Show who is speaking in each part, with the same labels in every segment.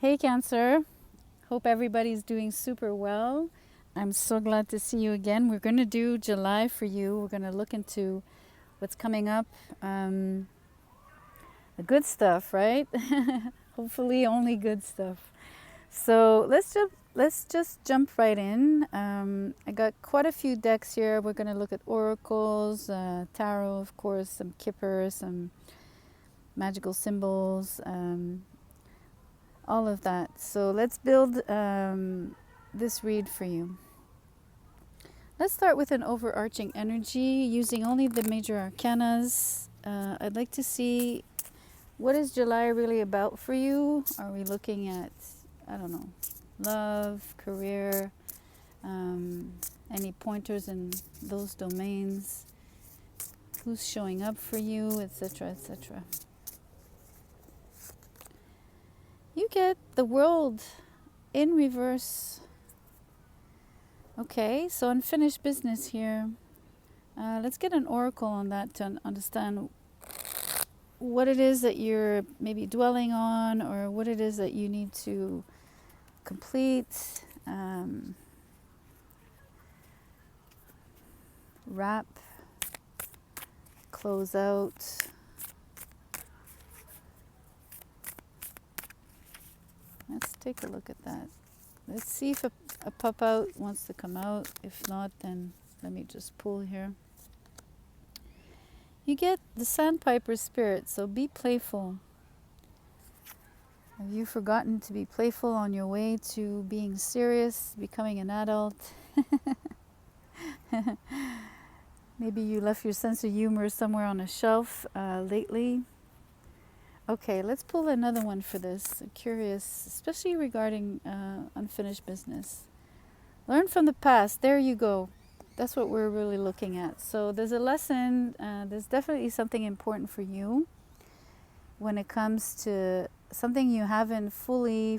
Speaker 1: Hey, Cancer. Hope everybody's doing super well. I'm so glad to see you again. We're going to do July for you. We're going to look into what's coming up. Um, the good stuff, right? Hopefully, only good stuff. So let's just jump right in. I got quite a few decks here. We're going to look at oracles, tarot, of course, some kippers, some magical symbols. All of that. So let's build this read for you. Let's start with an overarching energy using only the major arcanas. I'd like to see what is July really about for you. Are we looking at, I don't know, love, career, any pointers in those domains, who's showing up for you, etc., etc. You get the world in reverse. Okay, so unfinished business here. Let's get an oracle on that to understand what it is that you're maybe dwelling on or what it is that you need to complete, wrap, close out. Let's take a look at that. Let's see if a pop out wants to come out. If not, then let me just pull here. You get the sandpiper spirit, so be playful. Have you forgotten to be playful on your way to being serious, becoming an adult? Maybe you left your sense of humor somewhere on a shelf lately. Okay, let's pull another one for this. I'm curious, especially regarding unfinished business. Learn from the past. There you go. That's what we're really looking at. So there's a lesson. There's definitely something important for you when it comes to something you haven't fully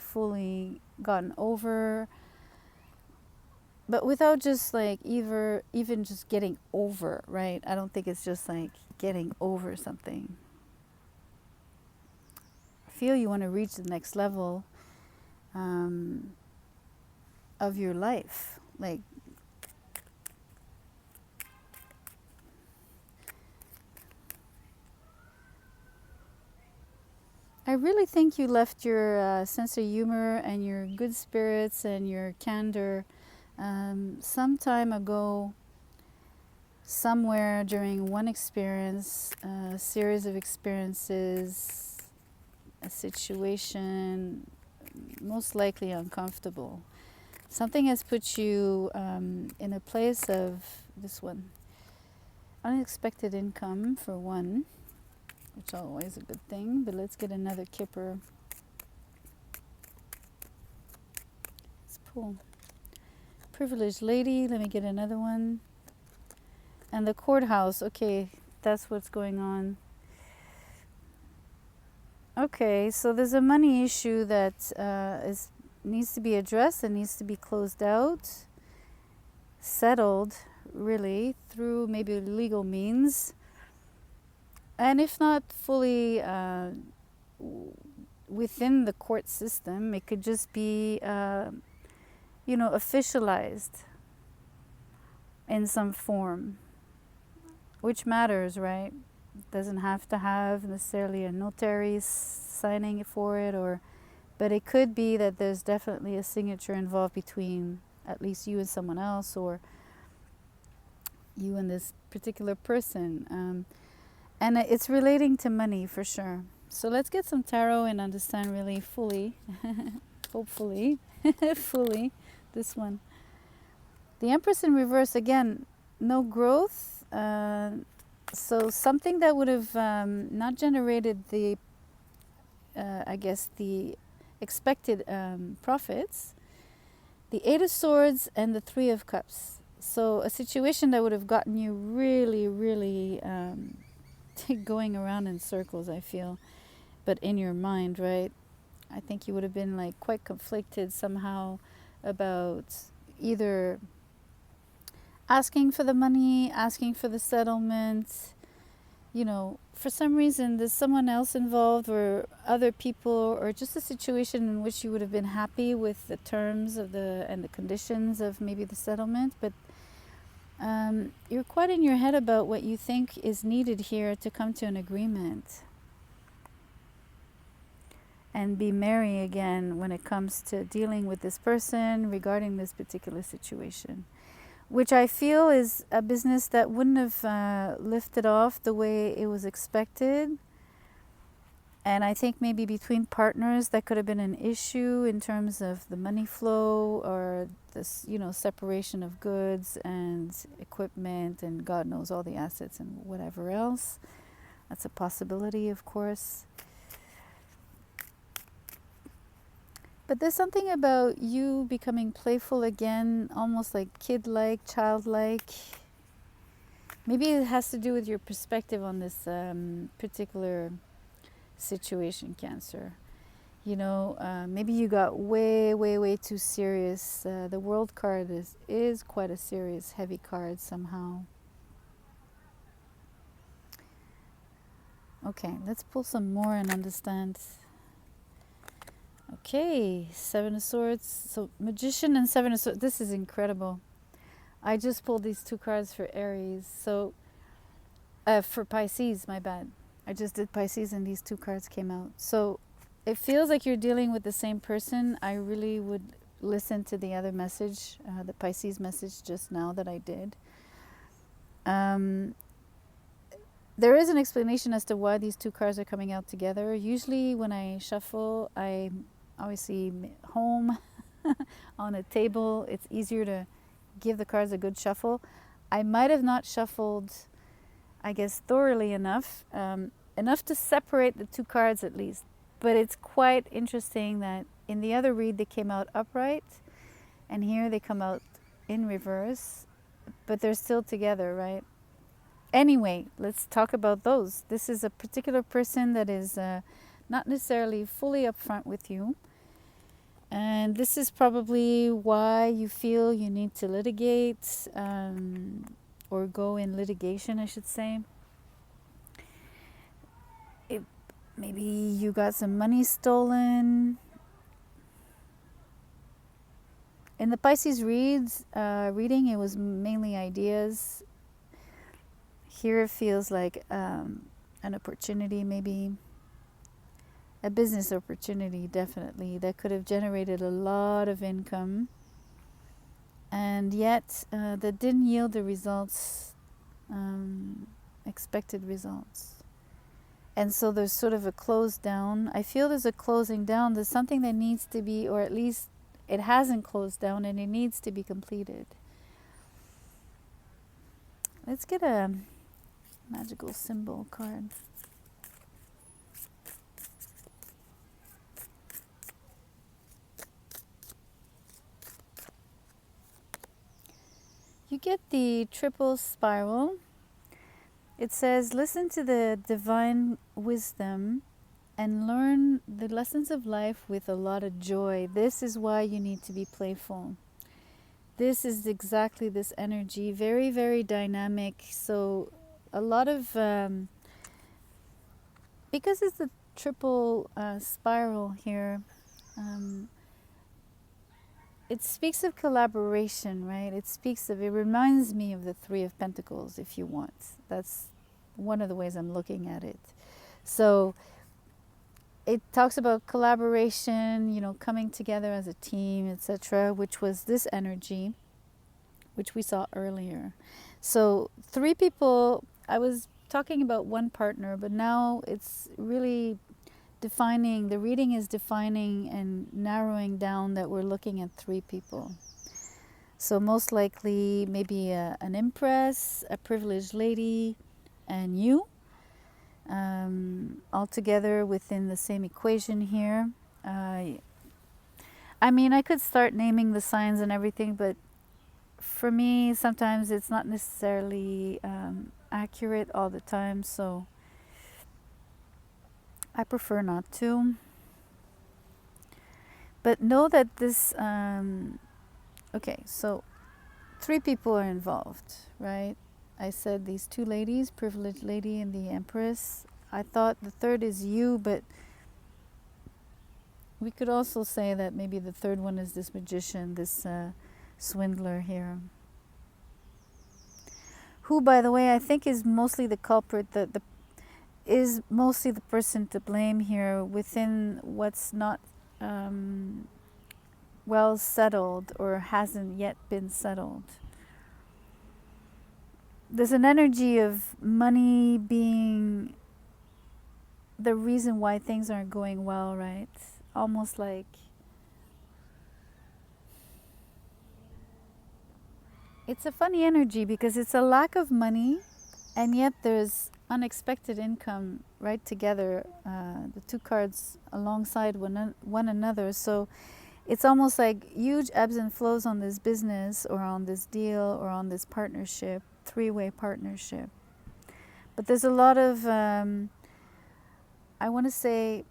Speaker 1: gotten over, but without just like even just getting over, right? I don't think it's just like getting over something. I feel you want to reach the next level of your life. Like, I really think you left your sense of humor and your good spirits and your candor some time ago, somewhere during one experience, a series of experiences, a situation, most likely uncomfortable. Something has put you in a place of this one. Unexpected income, for one, which is always a good thing, but let's get another kipper. Let's pull. Privileged lady, let me get another one. And the courthouse, okay, that's what's going on. Okay, so there's a money issue that needs to be addressed and needs to be closed out, settled, really, through maybe legal means. And if not fully within the court system, it could just be, officialized in some form, which matters, right? It doesn't have to have necessarily a notary signing for it, but it could be that there's definitely a signature involved between at least you and someone else, or you and this particular person. And it's relating to money for sure. So let's get some tarot and understand really fully, hopefully, fully, this one. The Empress in reverse, again, no growth. So something that would have not generated the, the expected profits. The Eight of Swords and the Three of Cups. So a situation that would have gotten you really, really going around in circles, I feel, but in your mind, right? I think you would have been like quite conflicted somehow about either asking for the money, asking for the settlement, for some reason there's someone else involved or other people or just a situation in which you would have been happy with the terms of the and the conditions of maybe the settlement, but you're quite in your head about what you think is needed here to come to an agreement and be merry again when it comes to dealing with this person regarding this particular situation, which I feel is a business that wouldn't have lifted off the way it was expected. And I think maybe between partners that could have been an issue in terms of the money flow or this, separation of goods and equipment and God knows all the assets and whatever else. That's a possibility, of course. But there's something about you becoming playful again, almost like kid-like, childlike. Maybe it has to do with your perspective on this particular situation, Cancer. Maybe you got way, way, way too serious. The World card is quite a serious, heavy card somehow. Okay, let's pull some more and understand. Okay, Seven of Swords. So Magician and Seven of Swords. This is incredible. I just pulled these two cards for Aries. So, for Pisces, my bad. I just did Pisces and these two cards came out. So it feels like you're dealing with the same person. I really would listen to the other message, the Pisces message just now that I did. There is an explanation as to why these two cards are coming out together. Usually when I shuffle, I obviously home on a table. It's easier to give the cards a good shuffle. I might have not shuffled, I guess, thoroughly enough, enough to separate the two cards at least. But it's quite interesting that in the other read they came out upright, and here they come out in reverse, but they're still together, right? Anyway, let's talk about those. This is a particular person that is not necessarily fully upfront with you. And this is probably why you feel you need to litigate or go in litigation, I should say. Maybe you got some money stolen. In the Pisces reading, it was mainly ideas. Here it feels like an opportunity, maybe a business opportunity, definitely, that could have generated a lot of income, and yet that didn't yield the results, expected results. And so there's sort of a close down. I feel there's a closing down. There's something that needs to be, or at least it hasn't closed down and it needs to be completed. Let's get a magical symbol card. You get the triple spiral. It says, listen to the divine wisdom and learn the lessons of life with a lot of joy. This is why you need to be playful. This is exactly this energy, very, very dynamic. So a lot of, because it's the triple spiral here, it speaks of collaboration, right? It reminds me of the Three of Pentacles, if you want. That's one of the ways I'm looking at it. So it talks about collaboration, coming together as a team, etc., which was this energy, which we saw earlier. So 3 people, I was talking about one partner, but now it's really defining, the reading is defining and narrowing down that we're looking at 3 people. So most likely maybe an empress, a privileged lady, and you, all together within the same equation here. I could start naming the signs and everything, but for me, sometimes it's not necessarily accurate all the time, so I prefer not to. But know that this, okay, so 3 people are involved, right? I said these two ladies, privileged lady and the empress. I thought the third is you, but we could also say that maybe the third one is this magician, this swindler here. Who, by the way, I think is mostly the culprit, is mostly the person to blame here within what's not well settled or hasn't yet been settled. There's an energy of money being the reason why things aren't going well, right? Almost like it's a funny energy because it's a lack of money and yet there's unexpected income right together, the two cards alongside one another. So it's almost like huge ebbs and flows on this business or on this deal or on this partnership, three-way partnership. But there's a lot of, I want to say,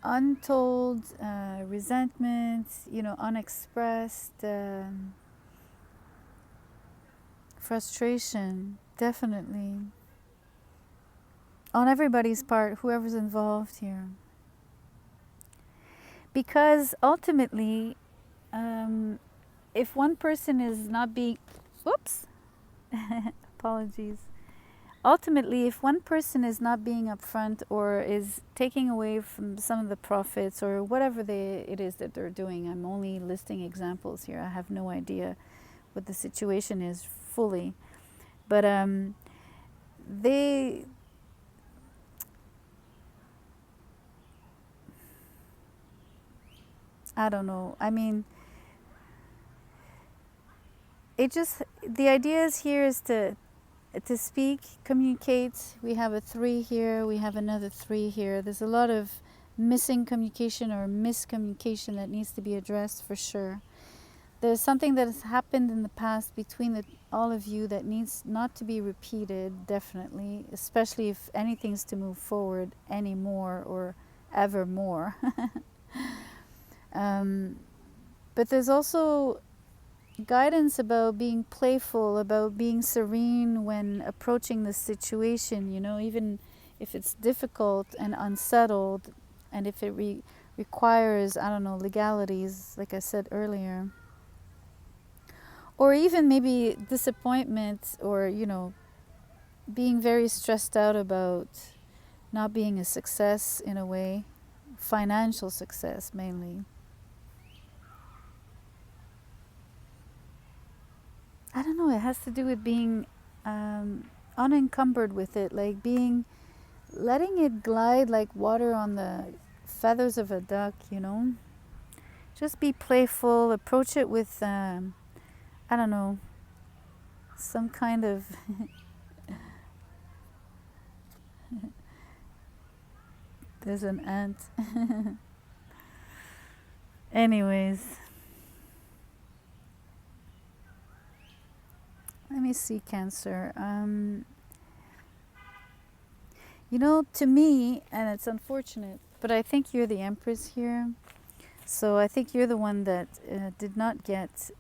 Speaker 1: untold resentment, unexpressed frustration, definitely, on everybody's part, whoever's involved here. Because ultimately, if one person is not being, whoops, apologies. Ultimately, if one person is not being upfront or is taking away from some of the profits or whatever it is that they're doing, I'm only listing examples here. I have no idea what the situation is fully. But they... I don't know. I mean, the idea is here is to speak, communicate. We have a 3 here, we have another 3 here. There's a lot of missing communication or miscommunication that needs to be addressed for sure. There's something that has happened in the past between all of you that needs not to be repeated, definitely, especially if anything's to move forward anymore or ever more. But there's also guidance about being playful, about being serene when approaching the situation, even if it's difficult and unsettled, and if it requires, I don't know, legalities, like I said earlier. Or even maybe disappointment or, being very stressed out about not being a success in a way, financial success mainly. I don't know, it has to do with being unencumbered with it, like letting it glide like water on the feathers of a duck, Just be playful, approach it with, I don't know, some kind of there's an ant. Anyways, let me see, Cancer. To me, and it's unfortunate, but I think you're the Empress here. So I think you're the one that did not get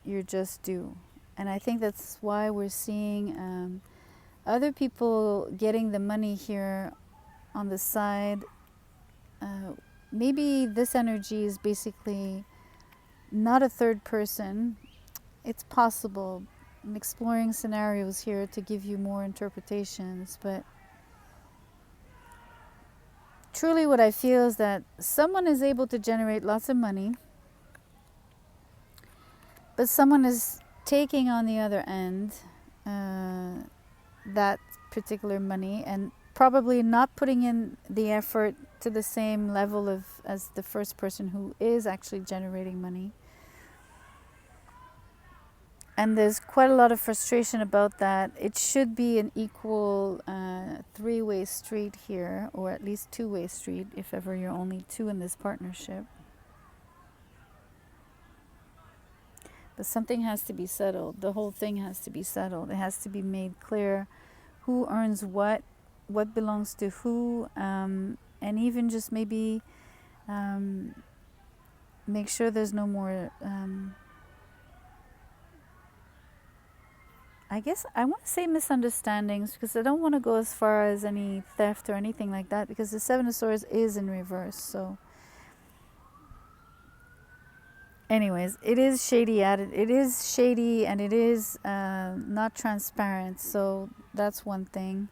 Speaker 1: your just due. And I think that's why we're seeing other people getting the money here on the side. Maybe this energy is basically not a third person. It's possible. I'm exploring scenarios here to give you more interpretations, but truly what I feel is that someone is able to generate lots of money, but someone is taking on the other end that particular money and probably not putting in the effort to the same level as the first person who is actually generating money. And there's quite a lot of frustration about that. It should be an equal 3-way street here, or at least 2-way street, if ever you're only 2 in this partnership. But something has to be settled. The whole thing has to be settled. It has to be made clear who earns what belongs to who, and even just maybe make sure there's no more I guess I want to say misunderstandings because I don't want to go as far as any theft or anything like that because the Seven of Swords is in reverse. So, anyways, it is shady it is shady and it is not transparent. So that's one thing.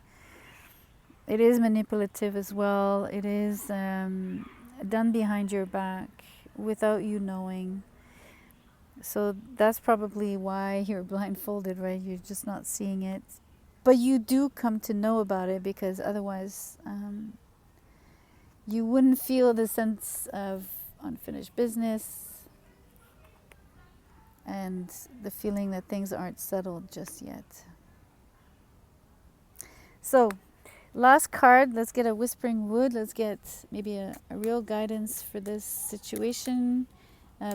Speaker 1: It is manipulative as well. It is done behind your back without you knowing. So that's probably why you're blindfolded, right? You're just not seeing it. But you do come to know about it because otherwise you wouldn't feel the sense of unfinished business and the feeling that things aren't settled just yet. So, last card, let's get a Whispering Wood. Let's get maybe a real guidance for this situation.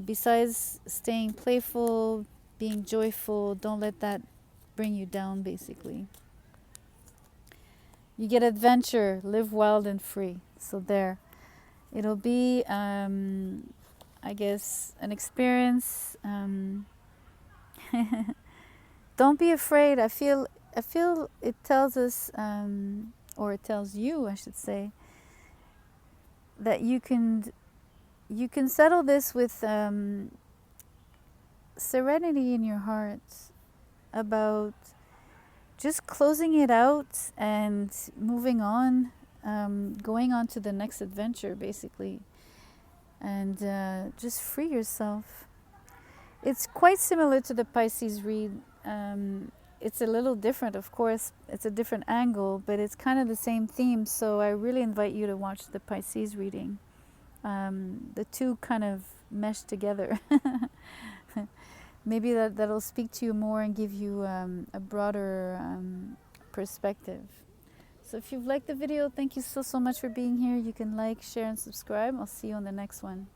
Speaker 1: Besides staying playful, being joyful, don't let that bring you down, basically. You get adventure, live wild and free. So there. It'll be, I guess, an experience. Don't be afraid. I feel it tells us, or it tells you, I should say, that you can settle this with serenity in your heart about just closing it out and moving on, going on to the next adventure, basically, and just free yourself. It's quite similar to the Pisces read. It's a little different, of course. It's a different angle, but it's kind of the same theme. So I really invite you to watch the Pisces reading. The two kind of mesh together. Maybe that'll speak to you more and give you a broader perspective. So if you've liked the video, thank you so much for being here. You can like, share, and subscribe. I'll see you on the next one.